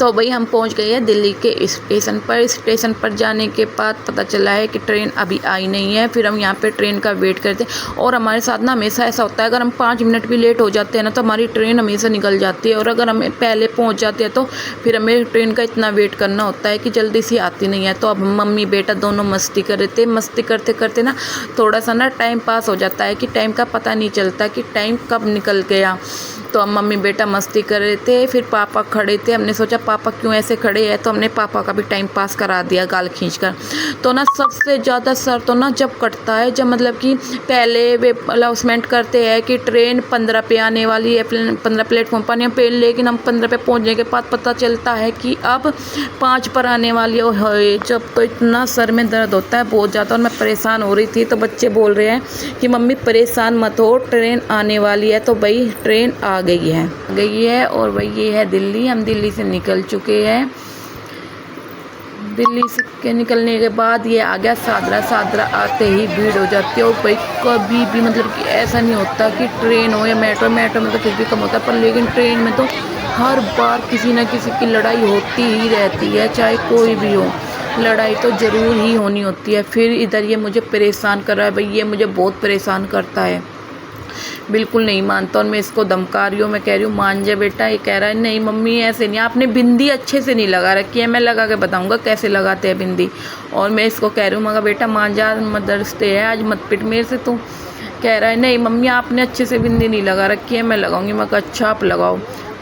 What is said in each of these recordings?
तो भाई हम पहुंच गए हैं दिल्ली के स्टेशन पर। स्टेशन पर जाने के बाद पता चला है कि ट्रेन अभी आई नहीं है। फिर हम यहाँ पे ट्रेन का वेट करते हैं और हमारे साथ ना हमेशा ऐसा होता है, अगर हम 5 मिनट भी लेट हो जाते हैं ना तो हमारी ट्रेन हमेशा निकल जाती है, और अगर हम पहले पहुँच जाते हैं तो फिर हमें ट्रेन का इतना वेट करना होता है कि जल्दी से आती नहीं है। तो अब मम्मी बेटा दोनों मस्ती कर रहे थे। मस्ती करते करते ना थोड़ा सा ना टाइम पास हो जाता है कि टाइम का पता नहीं चलता कि टाइम कब निकल गया। तो हम मम्मी बेटा मस्ती कर रहे थे, फिर पापा खड़े थे। हमने सोचा पापा क्यों ऐसे खड़े हैं, तो हमने पापा का भी टाइम पास करा दिया गाल खींचकर। तो ना सबसे ज़्यादा सर तो ना जब कटता है, जब मतलब कि पहले वे अनाउंसमेंट करते हैं कि ट्रेन 15 पे आने वाली है, 15 प्लेटफॉर्म पर पे, लेकिन हम 15 पे पहुंचने के बाद पता चलता है कि अब 5 पर आने वाली है। जब तो इतना सर में दर्द होता है बहुत ज़्यादा, और मैं परेशान हो रही थी। तो बच्चे बोल रहे हैं कि मम्मी परेशान मत हो, ट्रेन आने वाली है। तो भाई ट्रेन आ गई है और वही ये है दिल्ली। हम दिल्ली से निकल चुके हैं। दिल्ली से के निकलने के बाद ये आ गया सादरा। सादरा आते ही भीड़ हो जाती है, और भाई कभी भी मतलब कि ऐसा नहीं होता कि ट्रेन हो या मेट्रो में तो फिर भी कम होता है, पर लेकिन ट्रेन में तो हर बार किसी न किसी की लड़ाई होती ही रहती है, चाहे कोई भी हो, लड़ाई तो ज़रूर ही होनी होती है। फिर इधर ये मुझे परेशान कर रहा है, भाई ये मुझे बहुत परेशान करता है, बिल्कुल नहीं मानता। और मैं इसको धमका रही हूँ, मैं कह रही हूँ मान जा बेटा। ये कह रहा है नहीं मम्मी ऐसे नहीं, आपने बिंदी अच्छे से नहीं लगा रखी है, मैं लगा के बताऊँगा कैसे लगाते हैं बिंदी। और मैं इसको कह रही हूँ मगर बेटा मान जा, मदर्स डे है आज, मत पिट मेरे से। तू कह रहा है नहीं मम्मी आपने अच्छे से बिंदी नहीं लगा रखी है, मैं लगाऊंगी। मैं कहा अच्छा आप लगाओ।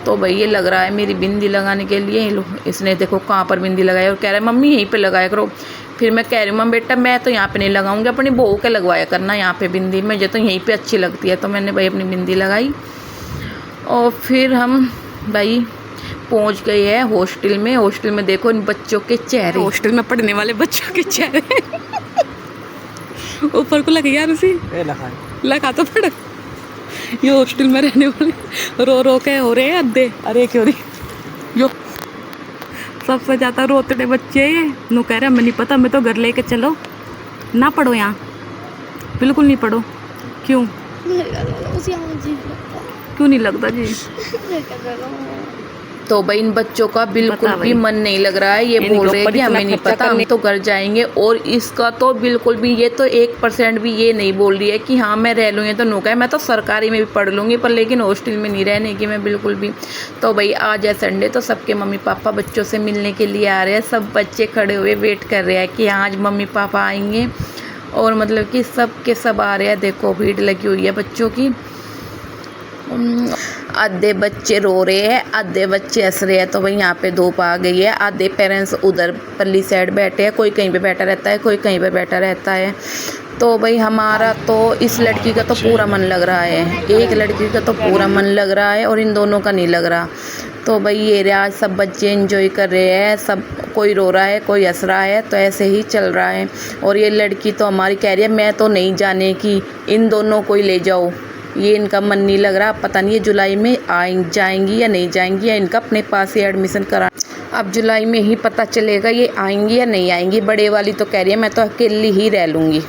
तो भाई ये लग रहा है मेरी बिंदी लगाने के लिए। लो इसने देखो कहाँ पर बिंदी लगाई, और कह रहा है मम्मी यहीं पे लगाया करो। फिर मैं कह रही हूँ मम्मी बेटा मैं तो यहाँ पे नहीं लगाऊंगी, अपनी बहू के लगवाया करना यहाँ पे बिंदी, मुझे तो यहीं पे अच्छी लगती है। तो मैंने भाई अपनी बिंदी लगाई, और फिर हम भाई पहुँच गए हैं हॉस्टल में। हॉस्टल में देखो इन बच्चों के चेहरे, हॉस्टल में पढ़ने वाले बच्चों के चेहरे ऊपर को लगे यार उसी लगा तो पड़। ये हॉस्टल में रहने वाले रो रो के हो रहे हैं अद्धे। अरे क्यों नहीं, यो सबसे ज़्यादा रोते बच्चे ये नु कह रहे हमें नहीं पता, मैं तो घर लेके चलो ना पढ़ो यहाँ, बिल्कुल नहीं पढ़ो। क्यों क्यों नहीं लगता जी? तो भाई इन बच्चों का बिल्कुल भी मन नहीं लग रहा है। ये बोल रहे हैं कि हमें नहीं पता, हम तो घर जाएंगे। और इसका तो बिल्कुल भी, ये तो 1% भी ये नहीं बोल रही है कि हाँ मैं रह लूँगी। तो नो है मैं तो सरकारी में भी पढ़ लूँगी, पर लेकिन हॉस्टल में नहीं रहने की मैं बिल्कुल भी। तो भाई आज है संडे, तो सबके मम्मी पापा बच्चों से मिलने के लिए आ रहे हैं। सब बच्चे खड़े हुए वेट कर रहे हैं कि आज मम्मी पापा आएंगे, और मतलब कि सब के सब आ रहे हैं। देखो भीड़ लगी हुई है बच्चों की। आधे बच्चे रो रहे हैं, आधे बच्चे हंस रहे हैं। तो भाई यहाँ पे धूप आ गई है। आधे पेरेंट्स उधर परली साइड बैठे हैं, कोई कहीं पे बैठा रहता है, कोई कहीं पे बैठा रहता है। तो भाई हमारा तो इस लड़की का तो पूरा मन लग रहा है, एक लड़की का तो पूरा मन लग रहा है और इन दोनों का नहीं लग रहा। तो भाई ये आज सब बच्चे एंजॉय कर रहे हैं, सब कोई रो रहा है, कोई हंस रहा है, तो ऐसे ही चल रहा है। और ये लड़की तो हमारी कह रही है मैं तो नहीं जाने की, इन दोनों को ही ले जाओ, ये इनका मन नहीं लग रहा। पता नहीं ये जुलाई में जाएंगी या नहीं जाएंगी, या इनका अपने पास ही एडमिशन करा। अब जुलाई में ही पता चलेगा ये आएंगी या नहीं आएंगी। बड़े वाली तो कह रही है मैं तो अकेली ही रह लूँगी।